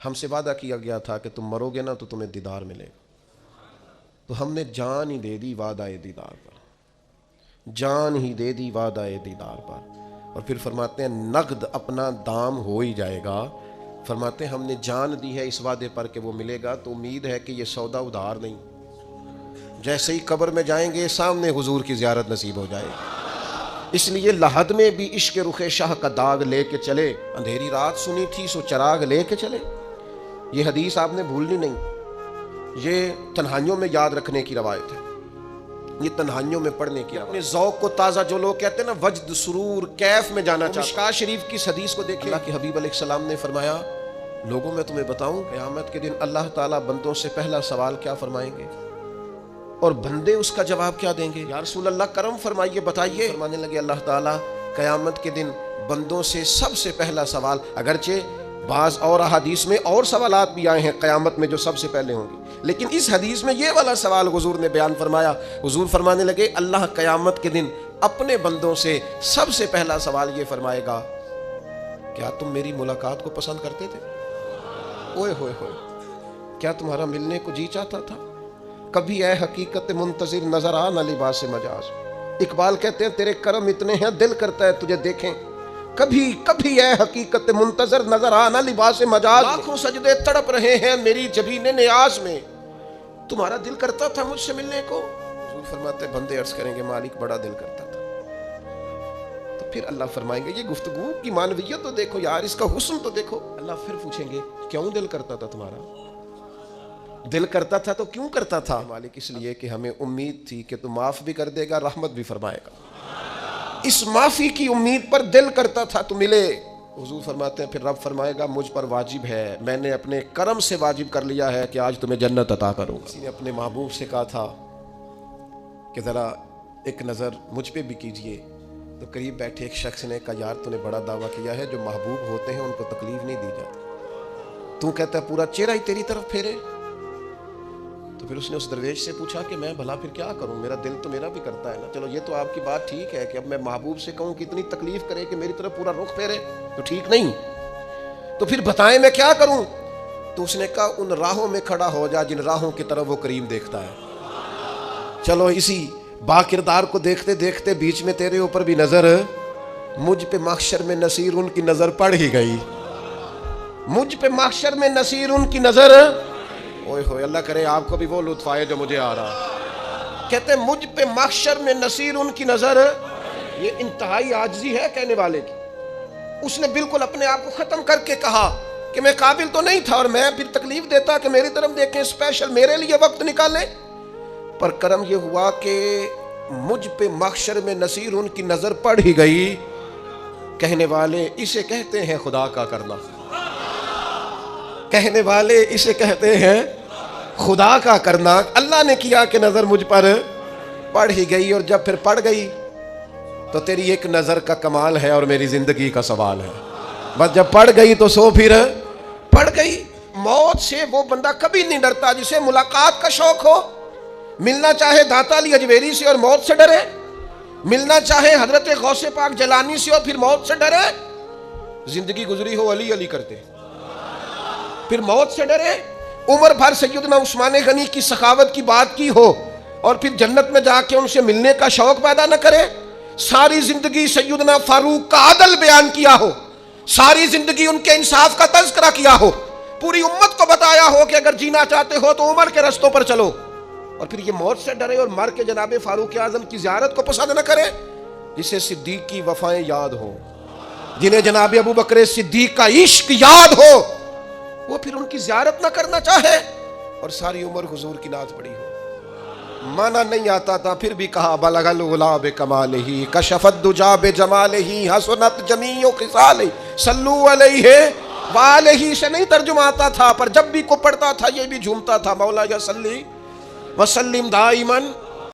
ہم سے وعدہ کیا گیا تھا کہ تم مرو گے نا تو تمہیں دیدار ملے گا، تو ہم نے جان ہی دے دی وعدہ دیدار پر، جان ہی دے دی وعدہ دیدار پر۔ اور پھر فرماتے ہیں نقد اپنا دام ہو ہی جائے گا۔ فرماتے ہیں ہم نے جان دی ہے اس وعدے پر کہ وہ ملے گا، تو امید ہے کہ یہ سودا ادھار نہیں، جیسے ہی قبر میں جائیں گے سامنے حضور کی زیارت نصیب ہو جائے گی۔ اس لیے لحد میں بھی عشق رخ شاہ کا داغ لے کے چلے، اندھیری رات سنی تھی سو چراغ لے کے چلے۔ یہ حدیث آپ نے بھولنی نہیں، یہ تنہائیوں میں یاد رکھنے کی روایت ہے، یہ تنہائیوں میں پڑھنے کی روایت۔ اپنے ذوق کو تازہ جو لوگ کہتے ہیں نا وجد سرور کیف میں جانا چاہتے ہیں، مشکاۃ شریف کی اس حدیث کو دیکھیں، اللہ کے حبیب علیہ السلام نے فرمایا لوگوں میں تمہیں بتاؤں قیامت کے دن اللہ تعالیٰ بندوں سے پہلا سوال کیا فرمائیں گے اور بندے اس کا جواب کیا دیں گے؟ یا رسول اللہ کرم فرمائیے بتائیے۔ فرمانے لگے اللہ تعالیٰ قیامت کے دن بندوں سے سب سے پہلا سوال، اگرچہ بعض اور احادیث میں اور سوالات بھی آئے ہیں قیامت میں جو سب سے پہلے ہوں گے، لیکن اس حدیث میں یہ والا سوال حضور نے بیان فرمایا۔ حضور فرمانے لگے اللہ قیامت کے دن اپنے بندوں سے سب سے پہلا سوال یہ فرمائے گا کیا تم میری ملاقات کو پسند کرتے تھے؟ اوئے ہوئے ہوئے، کیا تمہارا ملنے کو جی چاہتا تھا؟ کبھی اے حقیقت منتظر نظر آ نہ لباس مجاز۔ اقبال کہتے ہیں تیرے کرم اتنے ہیں دل کرتا ہے تجھے دیکھیں، کبھی کبھی اے حقیقت منتظر نظر آ نہ لباس مجاز۔ لاکھوں سجدے تڑپ رہے ہیں میری جبین نیاز میں، تمہارا دل کرتا تھا مجھ سے ملنے کو؟ حضور فرماتے ہیں بندے عرض کریں گے مالک بڑا دل کرتا تھا۔ تو پھر اللہ فرمائیں گے یہ گفتگو کی معنویت تو دیکھو یار، اس کا حسن تو دیکھو۔ اللہ پھر پوچھیں گے کیوں دل کرتا تھا تمہارا؟ دل کرتا تھا تو کیوں کرتا تھا؟ مالک اس لیے کہ ہمیں امید تھی کہ تو معاف بھی کر دے گا، رحمت بھی فرمائے گا، اس معافی کی امید پر دل کرتا تھا تو ملے۔ حضور فرماتے ہیں پھر رب فرمائے گا مجھ پر واجب ہے، میں نے اپنے کرم سے واجب کر لیا ہے کہ آج تمہیں جنت عطا کروں گا۔ کسی نے اپنے محبوب سے کہا تھا کہ ذرا ایک نظر مجھ پہ بھی کیجئے، تو قریب بیٹھے ایک شخص نے کہا یار تو نے بڑا دعویٰ کیا ہے جو محبوب ہوتے ہیں ان کو تکلیف نہیں دی جاتی، تو کہتا ہے پورا چہرہ ہی تیری طرف پھیرے۔ تو پھر اس نے اس درویش سے پوچھا کہ میں بھلا پھر کیا کروں، میرا دل تو میرا بھی کرتا ہے نا، چلو یہ تو آپ کی بات ٹھیک ہے کہ اب میں محبوب سے کہوں کہ اتنی تکلیف کرے کہ میری طرف پورا رخ پھیرے تو ٹھیک نہیں، تو پھر بتائیں میں کیا کروں؟ تو اس نے کہا ان راہوں میں کھڑا ہو جا جن راہوں کی طرف وہ کریم دیکھتا ہے۔ چلو اسی با کردار کو دیکھتے دیکھتے بیچ میں تیرے اوپر بھی نظر، مجھ پہ محشر میں نصیر ان کی نظر پڑ ہی گئی، مجھ پہ محشر میں نصیر ان کی نظر، اوئے ہوئے اللہ کرے آپ کو بھی وہ لطف آئے جو مجھے آ رہا۔ کہتے ہیں مجھ پہ محشر میں نصیر ان کی نظر، یہ انتہائی عاجزی ہے کہنے والے کی۔ اس نے بالکل اپنے آپ کو ختم کر کے کہا کہ میں قابل تو نہیں تھا اور میں پھر تکلیف دیتا کہ میری طرف دیکھیں اسپیشل میرے لیے وقت نکالیں، پر کرم یہ ہوا کہ مجھ پہ محشر میں نصیر ان کی نظر پڑ ہی گئی۔ کہنے والے اسے کہتے ہیں خدا کا کرنا، کہنے والے اسے کہتے ہیں خدا کا کرنا۔ اللہ نے کیا کہ نظر مجھ پر پڑ ہی گئی، اور جب پھر پڑ گئی تو تیری ایک نظر کا کمال ہے اور میری زندگی کا سوال ہے، بس جب پڑ گئی تو سو پھر پڑ گئی۔ موت سے وہ بندہ کبھی نہیں ڈرتا جسے ملاقات کا شوق ہو، ملنا چاہے داتا علی اجویری سے اور موت سے ڈرے، ملنا چاہے حضرت غوث پاک جیلانی سے اور پھر موت سے ڈرے، زندگی گزری ہو علی علی کرتے پھر موت سے ڈرے، عمر بھر سیدنا عثمان غنی کی سخاوت کی بات کی ہو اور پھر جنت میں جا کے ان سے ملنے کا شوق پیدا نہ کرے، ساری زندگی سیدنا فاروق کا عدل بیان کیا ہو، ساری زندگی ان کے انصاف کا تذکرہ کیا ہو، پوری امت کو بتایا ہو کہ اگر جینا چاہتے ہو تو عمر کے رستوں پر چلو، اور پھر یہ موت سے ڈرے اور مر کے جناب فاروق اعظم کی زیارت کو پسند نہ کرے، جسے صدیق کی وفائیں یاد ہو، جنہیں جناب ابو بکر صدیق کا عشق یاد ہو، وہ پھر ان کی زیارت نہ کرنا چاہے اور ساری عمر حضور کی نعت پڑھی ہو۔ مانا نہیں آتا تھا پھر بھی کہا بلغ العلا بکمالہ کشف الدجا بجمالہ حسنت جمیع خصالہ صلو علیہ وآلہ سے نہیں ترجمہ آتا تھا، پر جب بھی کو پڑھتا تھا یہ بھی جھومتا تھا، مولا یا صلی وسلم دائماً